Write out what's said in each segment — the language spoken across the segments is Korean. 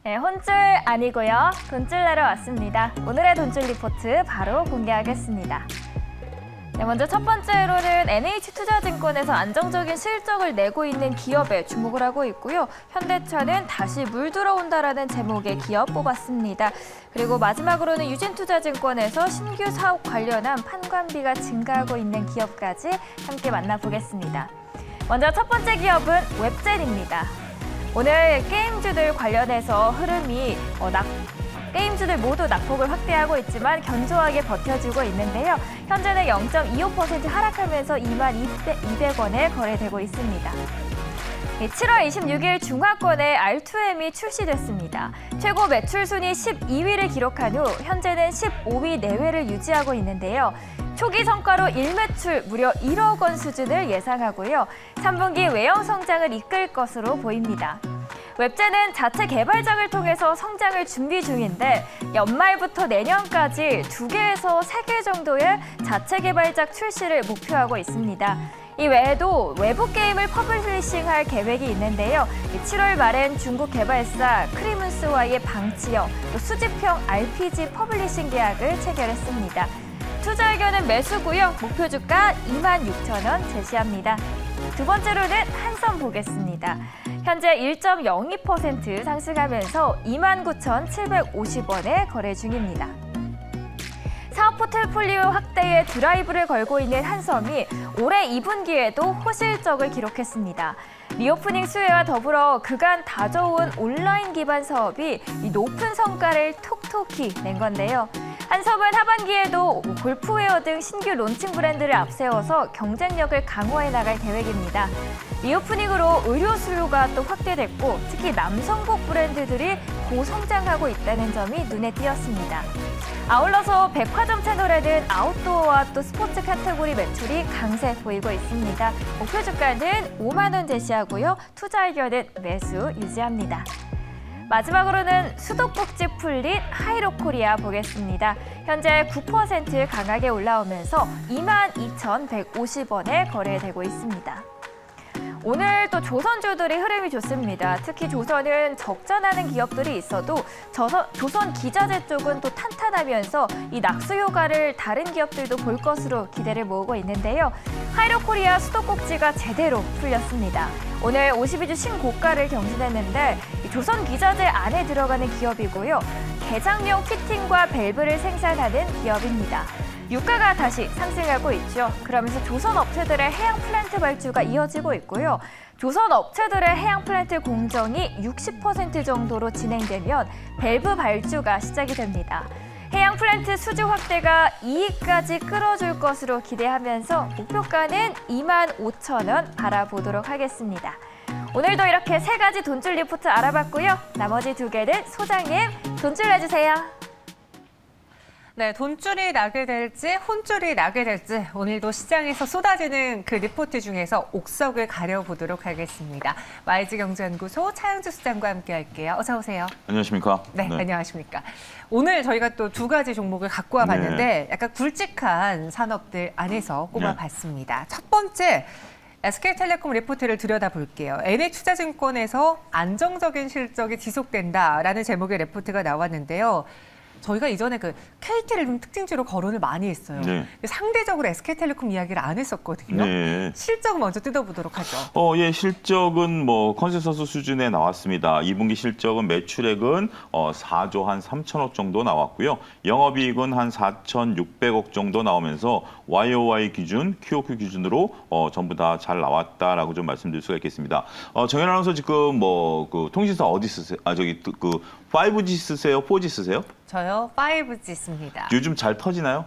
네, 혼줄 아니고요. 돈줄 내러 왔습니다. 오늘의 돈줄 리포트 바로 공개하겠습니다. 네, 먼저 첫 번째로는 NH투자증권에서 안정적인 실적을 내고 있는 기업에 주목을 하고 있고요. 현대차는 다시 물 들어온다라는 제목의 기업 뽑았습니다. 그리고 마지막으로는 유진투자증권에서 신규 사업 관련한 판관비가 증가하고 있는 기업까지 함께 만나보겠습니다. 먼저 첫 번째 기업은 웹젠입니다. 오늘 게임주들 관련해서 흐름이 게임주들 모두 낙폭을 확대하고 있지만 견조하게 버텨주고 있는데요. 현재는 0.25% 하락하면서 22,200원에 거래되고 있습니다. 7월 26일 중화권에 R2M이 출시됐습니다. 최고 매출 순위 12위를 기록한 후 현재는 15위 내외를 유지하고 있는데요. 초기 성과로 일매출 무려 1억 원 수준을 예상하고요. 3분기 외형 성장을 이끌 것으로 보입니다. 웹젠은 자체 개발작을 통해서 성장을 준비 중인데 연말부터 내년까지 2개에서 3개 정도의 자체 개발작 출시를 목표하고 있습니다. 이 외에도 외부 게임을 퍼블리싱할 계획이 있는데요. 7월 말엔 중국 개발사 크리문스와의 방치형, 또 수집형 RPG 퍼블리싱 계약을 체결했습니다. 투자 의견은 매수고요. 목표 주가 26,000원 제시합니다. 두 번째로는 한섬 보겠습니다. 현재 1.02% 상승하면서 29,750원에 거래 중입니다. 사업 포트폴리오 확대에 드라이브를 걸고 있는 한섬이 올해 2분기에도 호실적을 기록했습니다. 리오프닝 수혜와 더불어 그간 다져온 온라인 기반 사업이 높은 성과를 톡톡히 낸 건데요. 한섬은 하반기에도 골프웨어 등 신규 론칭 브랜드를 앞세워서 경쟁력을 강화해 나갈 계획입니다. 리오프닝으로 의료 수요가 또 확대됐고 특히 남성복 브랜드들이 고성장하고 있다는 점이 눈에 띄었습니다. 아울러서 백화점 채널에는 아웃도어와 또 스포츠 카테고리 매출이 강세 보이고 있습니다. 목표 주가는 5만 원 제시하고요. 투자 의견은 매수 유지합니다. 마지막으로는 수도꼭지 풀린 하이로코리아 보겠습니다. 현재 9% 강하게 올라오면서 22,150원에 거래되고 있습니다. 오늘 또 조선주들의 흐름이 좋습니다. 특히 조선은 적자나는 기업들이 있어도 조선 기자재 쪽은 또 탄탄하면서 이 낙수 효과를 다른 기업들도 볼 것으로 기대를 모으고 있는데요. 하이로코리아 수도꼭지가 제대로 풀렸습니다. 오늘 52주 신고가를 경신했는데 조선 기자재 안에 들어가는 기업이고요. 개장용 피팅과 밸브를 생산하는 기업입니다. 유가가 다시 상승하고 있죠. 그러면서 조선 업체들의 해양 플랜트 발주가 이어지고 있고요. 조선 업체들의 해양 플랜트 공정이 60% 정도로 진행되면 밸브 발주가 시작이 됩니다. 해양 플랜트 수주 확대가 이익까지 끌어줄 것으로 기대하면서 목표가는 25,000원 바라보도록 하겠습니다. 오늘도 이렇게 3가지 돈줄 리포트 알아봤고요. 나머지 2개는 소장님 돈줄 내주세요. 네, 돈줄이 나게 될지 혼줄이 나게 될지 오늘도 시장에서 쏟아지는 그 리포트 중에서 옥석을 가려보도록 하겠습니다. YG경제연구소 차영주 수장과 함께할게요. 어서 오세요. 안녕하십니까? 네, 안녕하십니까? 오늘 저희가 또 2가지 종목을 갖고 와봤는데 약간 굵직한 산업들 안에서 꼽아봤습니다. 첫 번째. SK텔레콤 리포트를 들여다볼게요. NH투자증권에서 안정적인 실적이 지속된다라는 제목의 리포트가 나왔는데요. 저희가 이전에 그 KT를 좀 특징주로 거론을 많이 했어요. 네. 상대적으로 SK텔레콤 이야기를 안 했었거든요. 네. 실적 먼저 뜯어보도록 하죠. 예, 실적은 컨센서스 수준에 나왔습니다. 2분기 실적은 매출액은 4조 한 3천억 정도 나왔고요. 영업이익은 한 4,600억 정도 나오면서 YOY 기준, QOQ 기준으로 전부 다 잘 나왔다라고 좀 말씀드릴 수가 있겠습니다. 정현 아나운서 지금 그 통신사 어디 쓰세요? 5G 쓰세요? 4G 쓰세요? 저요? 5G 씁니다. 요즘 잘 터지나요?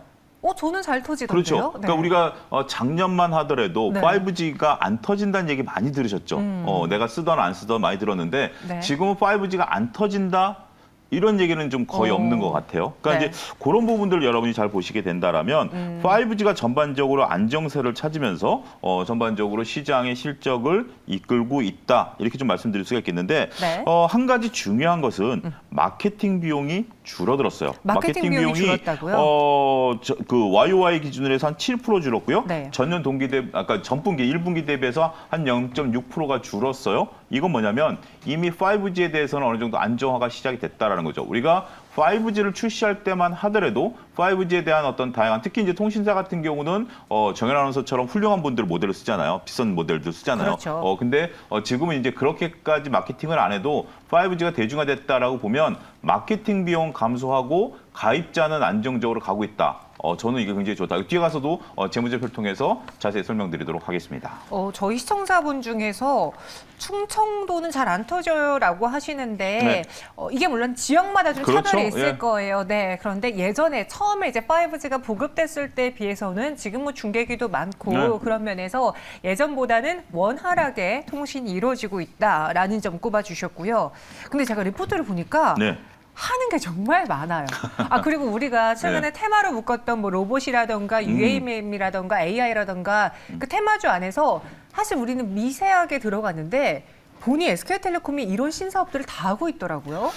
저는 잘 터지던데요. 그렇죠. 그러니까 우리가 작년만 하더라도 5G가 안 터진다는 얘기 많이 들으셨죠. 내가 쓰던 안 쓰던 많이 들었는데 지금은 5G가 안 터진다? 이런 얘기는 좀 거의 없는 것 같아요. 그러니까 이제 그런 부분들을 여러분이 잘 보시게 된다라면 5G가 전반적으로 안정세를 찾으면서 전반적으로 시장의 실적을 이끌고 있다. 이렇게 좀 말씀드릴 수가 있겠는데 한 가지 중요한 것은 마케팅 비용이 줄어들었어요. 마케팅 비용이 줄었다고요? 그 YOY 기준으로 해서 한 7% 줄었고요. 전년 동기 대비 아까 전분기 1분기 대비해서 한 0.6%가 줄었어요. 이건 뭐냐면 이미 5G에 대해서는 어느 정도 안정화가 시작이 됐다라는 거죠. 우리가 5G를 출시할 때만 하더라도 5G에 대한 어떤 다양한 특히 이제 통신사 같은 경우는 정연 아나운서처럼 훌륭한 분들 모델을 쓰잖아요. 비싼 모델들 쓰잖아요. 그렇죠. 근데 지금은 이제 그렇게까지 마케팅을 안 해도 5G가 대중화됐다라고 보면 마케팅 비용 감소하고 가입자는 안정적으로 가고 있다. 저는 이게 굉장히 좋다. 뒤에 가서도 재무제표를 통해서 자세히 설명드리도록 하겠습니다. 저희 시청자분 중에서 충청도는 잘 안 터져요라고 하시는데 네. 이게 물론 지역마다 좀 그렇죠. 차별이 있을 예. 거예요. 네. 그런데 예전에 처음에 이제 5G가 보급됐을 때 비해서는 지금 뭐 중계기도 많고 네. 그런 면에서 예전보다는 원활하게 통신이 이루어지고 있다라는 점 꼽아주셨고요. 근데 제가 리포트를 보니까 네. 하는 게 정말 많아요. 그리고 우리가 최근에 테마로 묶었던 뭐 로봇이라던가 UAM이라던가 AI라던가 그 테마주 안에서 사실 우리는 미세하게 들어갔는데 보니 SK텔레콤이 이런 신사업들을 다 하고 있더라고요.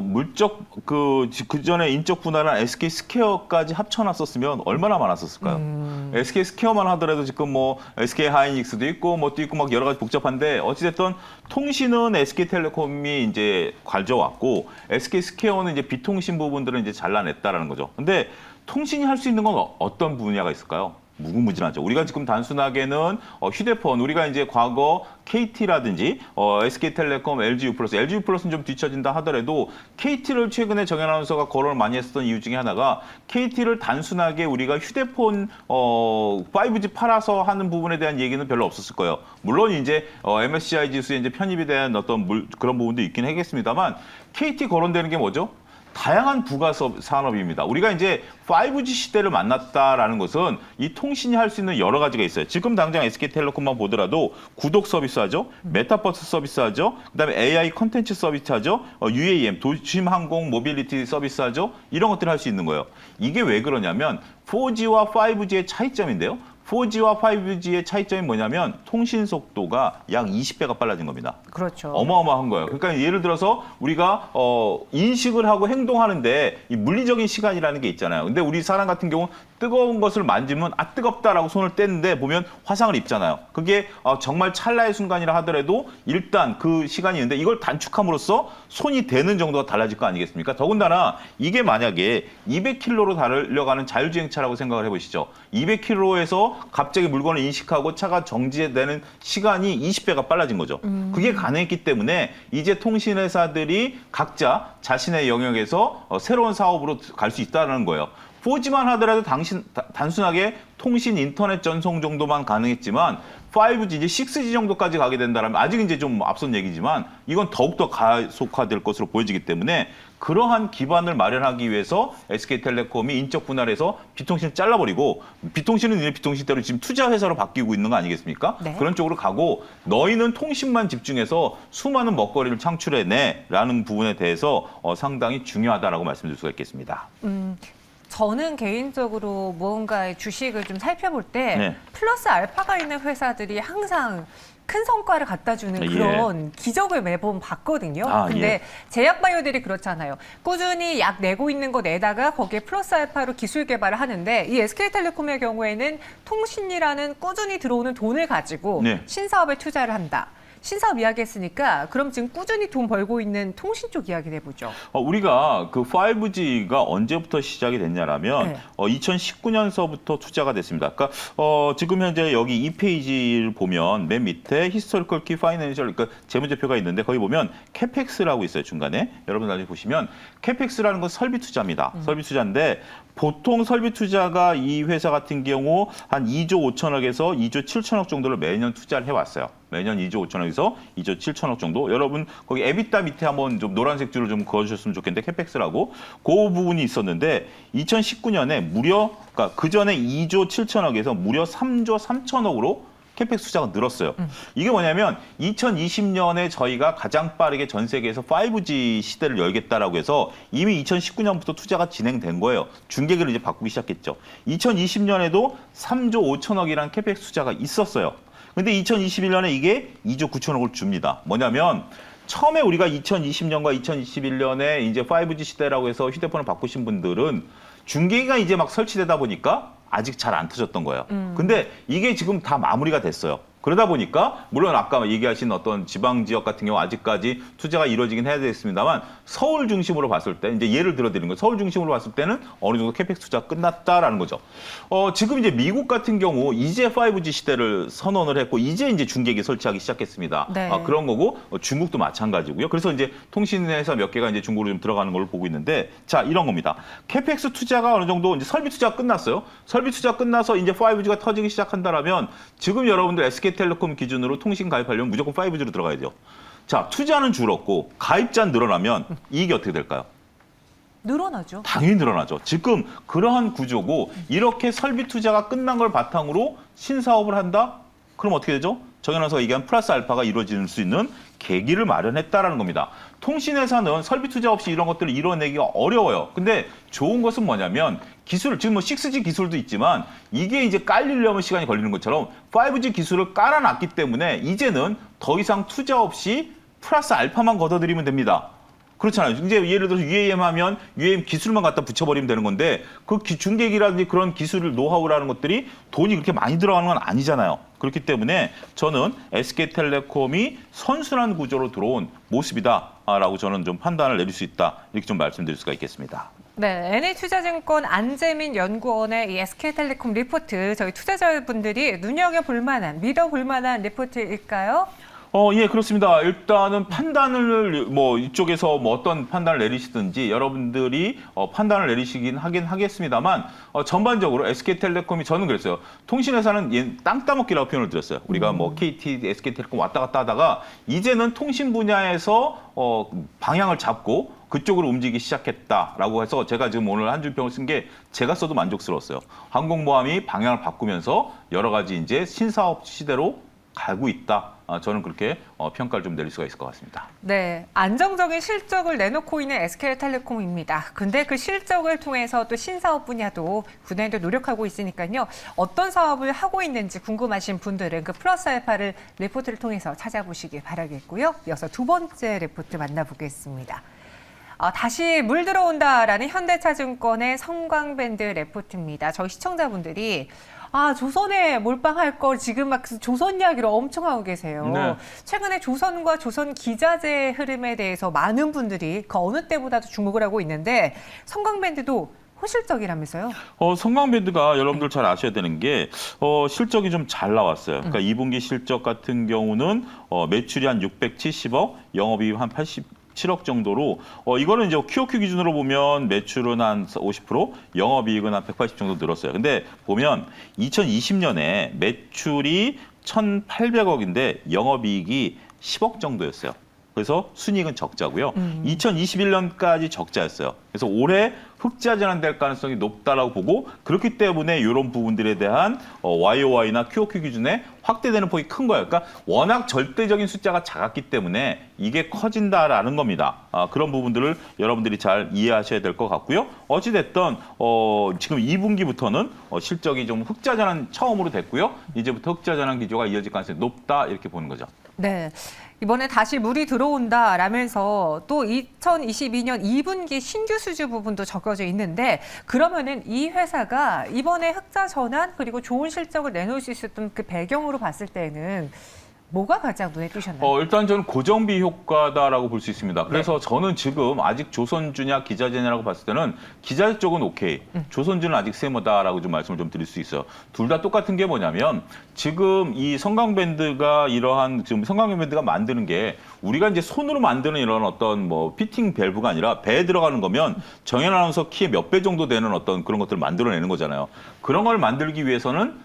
물적 그 전에 인적 분할한 SK 스퀘어까지 합쳐놨었으면 얼마나 많았었을까요? SK 스퀘어만 하더라도 지금 뭐 SK 하이닉스도 있고 뭐 또 있고 막 여러 가지 복잡한데 어찌됐든 통신은 SK텔레콤이 이제 가져왔고 SK 스퀘어는 이제 비통신 부분들은 이제 잘라냈다라는 거죠. 근데 통신이 할 수 있는 건 어떤 분야가 있을까요? 무궁무진하죠. 우리가 지금 단순하게는 휴대폰, 우리가 이제 과거 KT라든지 SK텔레콤, LGU+는 좀 뒤처진다 하더라도 KT를 최근에 정연 아나운서가 거론을 많이 했었던 이유 중에 하나가 KT를 단순하게 우리가 휴대폰 5G 팔아서 하는 부분에 대한 얘기는 별로 없었을 거예요. 물론 이제 MSCI 지수에 이제 편입에 대한 어떤 그런 부분도 있긴 하겠습니다만 KT 거론되는 게 뭐죠? 다양한 부가 산업입니다. 우리가 이제 5G 시대를 만났다라는 것은 이 통신이 할 수 있는 여러 가지가 있어요. 지금 당장 SK텔레콤만 보더라도 구독 서비스 하죠. 메타버스 서비스 하죠. 그다음에 AI 컨텐츠 서비스 하죠. UAM, 도심항공 모빌리티 서비스 하죠. 이런 것들을 할 수 있는 거예요. 이게 왜 그러냐면 4G와 5G의 차이점인데요. 4G와 5G의 차이점이 뭐냐면 통신 속도가 약 20배가 빨라진 겁니다. 그렇죠. 어마어마한 거예요. 그러니까 예를 들어서 우리가 인식을 하고 행동하는데 이 물리적인 시간이라는 게 있잖아요. 근데 우리 사람 같은 경우 뜨거운 것을 만지면 뜨겁다라고 손을 떼는데 보면 화상을 입잖아요. 그게 정말 찰나의 순간이라 하더라도 일단 그 시간이 있는데 이걸 단축함으로써 손이 되는 정도가 달라질 거 아니겠습니까? 더군다나 이게 만약에 200km로 달려가는 자율주행차라고 생각을 해보시죠. 200km에서 갑자기 물건을 인식하고 차가 정지되는 시간이 20배가 빨라진 거죠. 그게 가능했기 때문에 이제 통신회사들이 각자 자신의 영역에서 새로운 사업으로 갈 수 있다는 거예요. 4G만 하더라도 단순하게 통신 인터넷 전송 정도만 가능했지만 5G 이제 6G 정도까지 가게 된다면 아직 이제 좀 앞선 얘기지만 이건 더욱더 가속화될 것으로 보여지기 때문에 그러한 기반을 마련하기 위해서 SK텔레콤이 인적 분할해서 비통신을 잘라버리고 비통신은 이제 비통신대로 지금 투자 회사로 바뀌고 있는 거 아니겠습니까? 네. 그런 쪽으로 가고 너희는 통신만 집중해서 수많은 먹거리를 창출해내라는 부분에 대해서 상당히 중요하다라고 말씀드릴 수가 있겠습니다. 저는 개인적으로 무언가의 주식을 좀 살펴볼 때 네. 플러스 알파가 있는 회사들이 항상 큰 성과를 갖다 주는 예. 그런 기적을 매번 봤거든요. 근데 예. 제약바이오들이 그렇잖아요. 꾸준히 약 내고 있는 거 내다가 거기에 플러스 알파로 기술 개발을 하는데 이 SK텔레콤의 경우에는 통신이라는 꾸준히 들어오는 돈을 가지고 네. 신사업에 투자를 한다. 신사업 이야기 했으니까 그럼 지금 꾸준히 돈 벌고 있는 통신 쪽 이야기를 해보죠. 우리가 그 5G가 언제부터 시작이 됐냐라면 네. 2019년서부터 투자가 됐습니다. 그러니까 지금 현재 여기 이 페이지를 보면 맨 밑에 히스토리컬 키 파이낸셜 그러니까 재무제표가 있는데 거기 보면 캐펙스라고 있어요 중간에. 여러분 나중에 보시면 캐펙스라는 건 설비 투자입니다. 설비 투자인데 보통 설비 투자가 이 회사 같은 경우 한 2조 5천억에서 2조 7천억 정도를 매년 투자를 해왔어요. 매년 2조 5천억에서 2조 7천억 정도. 여러분 거기 에비타 밑에 한번 좀 노란색 줄을 좀 그어주셨으면 좋겠는데 캐펙스라고 그 부분이 있었는데 2019년에 무려 그러니까 그 전에 2조 7천억에서 무려 3조 3천억으로 캐펙스 투자가 늘었어요. 이게 뭐냐면 2020년에 저희가 가장 빠르게 전 세계에서 5G 시대를 열겠다라고 해서 이미 2019년부터 투자가 진행된 거예요. 중계기를 이제 바꾸기 시작했죠. 2020년에도 3조 5천억이라는 캐펙스 투자가 있었어요. 근데 2021년에 이게 2조 9천억을 줍니다. 뭐냐면 처음에 우리가 2020년과 2021년에 이제 5G 시대라고 해서 휴대폰을 바꾸신 분들은 중계기가 이제 막 설치되다 보니까 아직 잘 안 터졌던 거예요. 근데 이게 지금 다 마무리가 됐어요. 그러다 보니까 물론 아까 얘기하신 어떤 지방 지역 같은 경우 아직까지 투자가 이루어지긴 해야 되겠습니다만 서울 중심으로 봤을 때 이제 예를 들어 드리는 거 서울 중심으로 봤을 때는 어느 정도 캐펙스 투자 끝났다라는 거죠. 지금 이제 미국 같은 경우 이제 5G 시대를 선언을 했고 이제 중계기 설치하기 시작했습니다. 네. 그런 거고 중국도 마찬가지고요. 그래서 이제 통신회사 몇 개가 이제 중국으로 좀 들어가는 걸로 보고 있는데 자 이런 겁니다. 캐펙스 투자가 어느 정도 이제 설비 투자가 끝났어요. 설비 투자 끝나서 이제 5G가 터지기 시작한다라면 지금 여러분들 SK텔레콤 기준으로 통신 가입하려면 무조건 5G로 들어가야 돼요. 자 투자는 줄었고 가입자 늘어나면 이익이 어떻게 될까요? 늘어나죠. 당연히 늘어나죠. 지금 그러한 구조고 이렇게 설비 투자가 끝난 걸 바탕으로 신사업을 한다? 그럼 어떻게 되죠? 정현아서 얘기한 플러스 알파가 이루어질 수 있는 계기를 마련했다라는 겁니다. 통신회사는 설비 투자 없이 이런 것들을 이뤄내기가 어려워요. 근데 좋은 것은 뭐냐면 기술, 지금 뭐 6G 기술도 있지만 이게 이제 깔리려면 시간이 걸리는 것처럼 5G 기술을 깔아놨기 때문에 이제는 더 이상 투자 없이 플러스 알파만 걷어들이면 됩니다. 그렇잖아요. 이제 예를 들어서 UAM 하면 UAM 기술만 갖다 붙여버리면 되는 건데 그 중계기라든지 그런 기술 노하우라는 것들이 돈이 그렇게 많이 들어가는 건 아니잖아요. 그렇기 때문에 저는 SK텔레콤이 선순환 구조로 들어온 모습이다라고 저는 좀 판단을 내릴 수 있다. 이렇게 좀 말씀드릴 수가 있겠습니다. 네, NH투자증권 안재민 연구원의 이 SK텔레콤 리포트 저희 투자자분들이 눈여겨볼 만한, 믿어볼 만한 리포트일까요? 예, 그렇습니다. 일단은 판단을 이쪽에서 어떤 판단을 내리시든지 여러분들이 판단을 내리시긴 하긴 하겠습니다만 전반적으로 SK텔레콤이 저는 그랬어요. 통신회사는 땅 따먹기라고 표현을 드렸어요. 우리가 KT, SK텔레콤 왔다 갔다 하다가 이제는 통신 분야에서 방향을 잡고 그쪽으로 움직이기 시작했다라고 해서 제가 지금 오늘 한 줄 평을 쓴 게 제가 써도 만족스러웠어요. 항공모함이 방향을 바꾸면서 여러 가지 이제 신사업 시대로 가고 있다. 저는 그렇게 평가를 좀 내릴 수가 있을 것 같습니다. 네, 안정적인 실적을 내놓고 있는 SK텔레콤입니다. 근데 그 실적을 통해서 또 신사업 분야도 분야에도 노력하고 있으니까요. 어떤 사업을 하고 있는지 궁금하신 분들은 그 플러스 알파를 리포트를 통해서 찾아보시길 바라겠고요. 이어서 두 번째 리포트 만나보겠습니다. 다시 물 들어온다라는 현대차증권의 성광밴드 리포트입니다. 저희 시청자분들이 조선에 몰빵할 걸 지금 막 조선 이야기를 엄청 하고 계세요. 네. 최근에 조선과 조선 기자재 흐름에 대해서 많은 분들이 그 어느 때보다도 주목을 하고 있는데 성광밴드도 호실적이라면서요? 성광밴드가 여러분들 잘 아셔야 되는 게 실적이 좀 잘 나왔어요. 그러니까 2분기 실적 같은 경우는 매출이 한 670억, 영업이익 한 87억 정도로 이거는 이제 QOQ 기준으로 보면 매출은 한 50%, 영업이익은 한 180 정도 늘었어요. 근데 보면 2020년에 매출이 1,800억인데 영업이익이 10억 정도였어요. 그래서 순이익은 적자고요. 2021년까지 적자였어요. 그래서 올해 흑자 전환될 가능성이 높다라고 보고 그렇기 때문에 이런 부분들에 대한 YOY나 QOQ 기준에 확대되는 폭이 큰 거예요. 그러니까 워낙 절대적인 숫자가 작았기 때문에 이게 커진다라는 겁니다. 그런 부분들을 여러분들이 잘 이해하셔야 될 것 같고요. 어찌됐든 지금 2분기부터는 실적이 좀 흑자 전환 처음으로 됐고요. 이제부터 흑자 전환 기조가 이어질 가능성이 높다 이렇게 보는 거죠. 네. 이번에 다시 물이 들어온다라면서 또 2022년 2분기 신규 수주 부분도 적혀져 있는데 그러면은 이 회사가 이번에 흑자 전환 그리고 좋은 실적을 내놓을 수 있었던 그 배경으로 봤을 때는 뭐가 가장 눈에 띄셨나요? 일단 저는 고정비 효과다라고 볼 수 있습니다. 그래서 저는 지금 아직 조선주냐 기자재냐라고 봤을 때는 기자재 쪽은 오케이, 조선주는 아직 세모다라고 좀 말씀을 좀 드릴 수 있어요. 둘 다 똑같은 게 뭐냐면 지금 이 성광밴드가 지금 성광밴드가 만드는 게 우리가 이제 손으로 만드는 이런 어떤 피팅 밸브가 아니라 배에 들어가는 거면 정현 아나운서 키에 몇 배 정도 되는 어떤 그런 것들을 만들어내는 거잖아요. 그런 걸 만들기 위해서는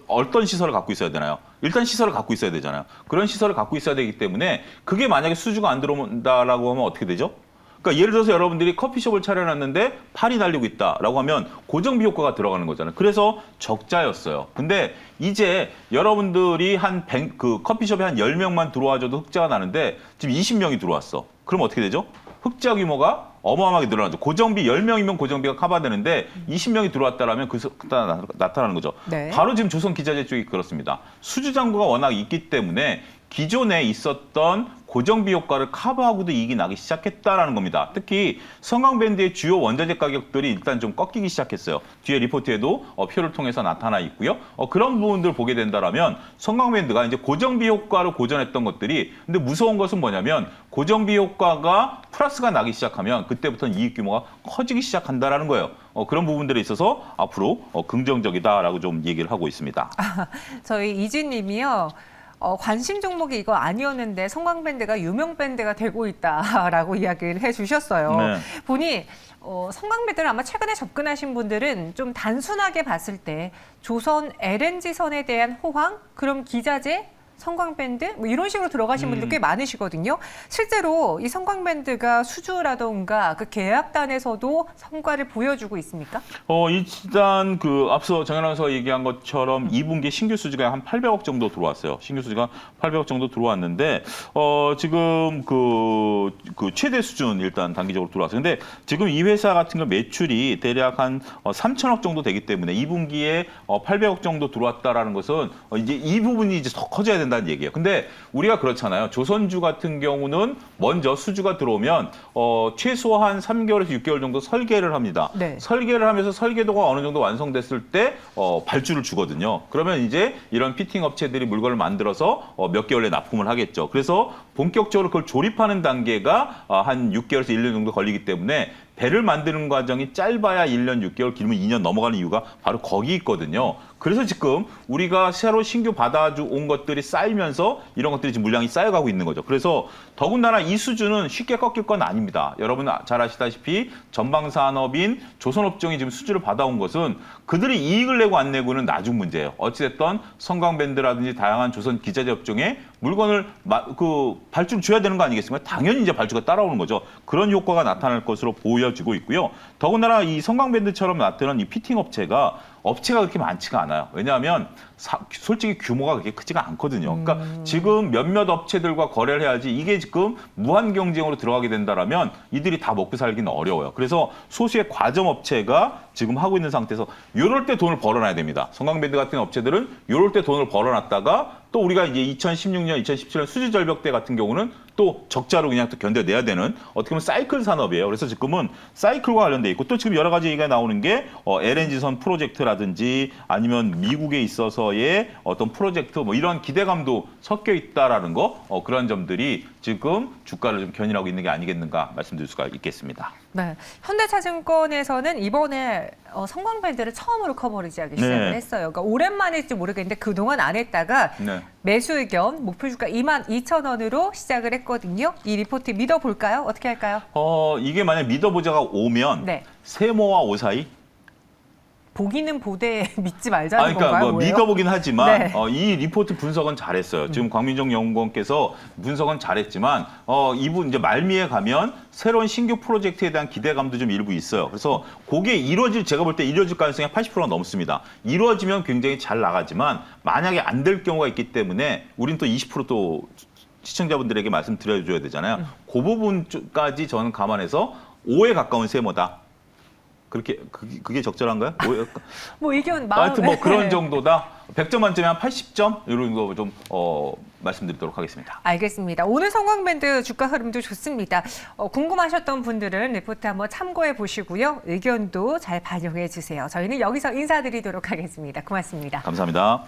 어떤 시설을 갖고 있어야 되나요? 일단 시설을 갖고 있어야 되잖아요. 그런 시설을 갖고 있어야 되기 때문에 그게 만약에 수주가 안 들어온다라고 하면 어떻게 되죠? 그러니까 예를 들어서 여러분들이 커피숍을 차려놨는데 팔이 날리고 있다라고 하면 고정비 효과가 들어가는 거잖아요. 그래서 적자였어요. 근데 이제 여러분들이 그 커피숍에 한 10명만 들어와줘도 흑자가 나는데 지금 20명이 들어왔어. 그럼 어떻게 되죠? 흑자 규모가 어마어마하게 늘어나죠. 고정비 10명이면 고정비가 커버되는데 20명이 들어왔다라면 그때 나타나는 거죠. 네. 바로 지금 조선 기자재 쪽이 그렇습니다. 수주 잔고가 워낙 있기 때문에 기존에 있었던 고정비 효과를 커버하고도 이익이 나기 시작했다라는 겁니다. 특히 성광밴드의 주요 원자재 가격들이 일단 좀 꺾이기 시작했어요. 뒤에 리포트에도 표를 통해서 나타나 있고요. 그런 부분들을 보게 된다라면 성광밴드가 이제 고정비 효과를 고전했던 것들이, 근데 무서운 것은 뭐냐면 고정비 효과가 플러스가 나기 시작하면 그때부터는 이익 규모가 커지기 시작한다라는 거예요. 그런 부분들에 있어서 앞으로 긍정적이다라고 좀 얘기를 하고 있습니다. 저희 이진님이요. 관심 종목이 이거 아니었는데 성광밴드가 유명 밴드가 되고 있다라고 이야기를 해주셨어요. 네. 보니 성광밴드를 아마 최근에 접근하신 분들은 좀 단순하게 봤을 때 조선 LNG선에 대한 호황, 그럼 기자재, 성광밴드 뭐 이런 식으로 들어가신 분들 꽤 많으시거든요. 실제로 이 성광밴드가 수주라던가 그 계약단에서도 성과를 보여주고 있습니까? 일단 앞서 정 아나운서가 얘기한 것처럼 2분기 신규 수주가 한 800억 정도 들어왔어요. 신규 수주가 800억 정도 들어왔는데 지금 그 최대 수준 일단 단기적으로 들어왔어요. 근데 지금 이 회사 같은 거 매출이 대략 한 3천억 정도 되기 때문에 2분기에 800억 정도 들어왔다라는 것은 이제 이 부분이 이제 더 커져야 된다는 얘기예요. 근데 우리가 그렇잖아요. 조선주 같은 경우는 먼저 수주가 들어오면 최소한 3개월에서 6개월 정도 설계를 합니다. 네. 설계를 하면서 설계도가 어느 정도 완성됐을 때 발주를 주거든요. 그러면 이제 이런 피팅 업체들이 물건을 만들어서 몇 개월 내에 납품을 하겠죠. 그래서 본격적으로 그걸 조립하는 단계가 한 6개월에서 1년 정도 걸리기 때문에 배를 만드는 과정이 짧아야 1년 6개월, 길면 2년 넘어가는 이유가 바로 거기 있거든요. 그래서 지금 우리가 새로 신규 받아온 것들이 쌓이면서 이런 것들이 지금 물량이 쌓여가고 있는 거죠. 그래서 더군다나 이 수준은 쉽게 꺾일 건 아닙니다. 여러분 잘 아시다시피 전방산업인 조선업종이 지금 수주를 받아온 것은 그들이 이익을 내고 안 내고는 나중 문제예요. 어찌됐든 성광밴드라든지 다양한 조선 기자재 업종에 물건을 발주를 줘야 되는 거 아니겠습니까? 당연히 이제 발주가 따라오는 거죠. 그런 효과가 나타날 것으로 보여지고 있고요. 더군다나 이 성광밴드처럼 나타난 이 피팅 업체가 그렇게 많지가 않아요. 왜냐하면 솔직히 규모가 그렇게 크지가 않거든요. 그러니까 지금 몇몇 업체들과 거래를 해야지 이게 지금 무한 경쟁으로 들어가게 된다라면 이들이 다 먹고 살기는 어려워요. 그래서 소수의 과점 업체가 지금 하고 있는 상태에서 이럴 때 돈을 벌어놔야 됩니다. 성광밴드 같은 업체들은 이럴 때 돈을 벌어놨다가 또 우리가 이제 2016년, 2017년 수주 절벽 때 같은 경우는 또 적자로 그냥 또 견뎌내야 되는 어떻게 보면 사이클 산업이에요. 그래서 지금은 사이클과 관련돼 있고 또 지금 여러 가지 얘기가 나오는 게 LNG선 프로젝트라든지 아니면 미국에 있어서의 어떤 프로젝트 뭐 이런 기대감도 섞여 있다라는 거 그런 점들이 지금 주가를 좀 견인하고 있는 게 아니겠는가 말씀드릴 수가 있겠습니다. 네, 현대차증권에서는 이번에 성광밴드를 처음으로 커버리지하기 시작을 했어요. 그러니까 오랜만일지 모르겠는데 그동안 안 했다가 매수 의견 목표 주가 22,000원으로 시작을 했거든요. 이 리포트 믿어볼까요? 어떻게 할까요? 이게 만약 믿어보자가 오면 세모와 오사이 보기는 보되 믿지 말자는 그러니까 건가요? 뭐 믿어보긴 하지만 이 리포트 분석은 잘했어요. 지금 광민정 연구원께서 분석은 잘했지만 이분 이제 말미에 가면 새로운 신규 프로젝트에 대한 기대감도 좀 일부 있어요. 그래서 그게 제가 볼 때 이루어질 가능성이 80%가 넘습니다. 이루어지면 굉장히 잘 나가지만 만약에 안 될 경우가 있기 때문에 우린 또 20%또 시청자분들에게 말씀드려줘야 되잖아요. 그 부분까지 저는 감안해서 5에 가까운 세모다. 그게 적절한가요? 뭐 의견 마음 하여튼 뭐 그런 정도다. 100점 만점에 한 80점 이런 거 좀 말씀드리도록 하겠습니다. 알겠습니다. 오늘 성광밴드 주가 흐름도 좋습니다. 궁금하셨던 분들은 리포트 한번 참고해 보시고요. 의견도 잘 반영해 주세요. 저희는 여기서 인사드리도록 하겠습니다. 고맙습니다. 감사합니다.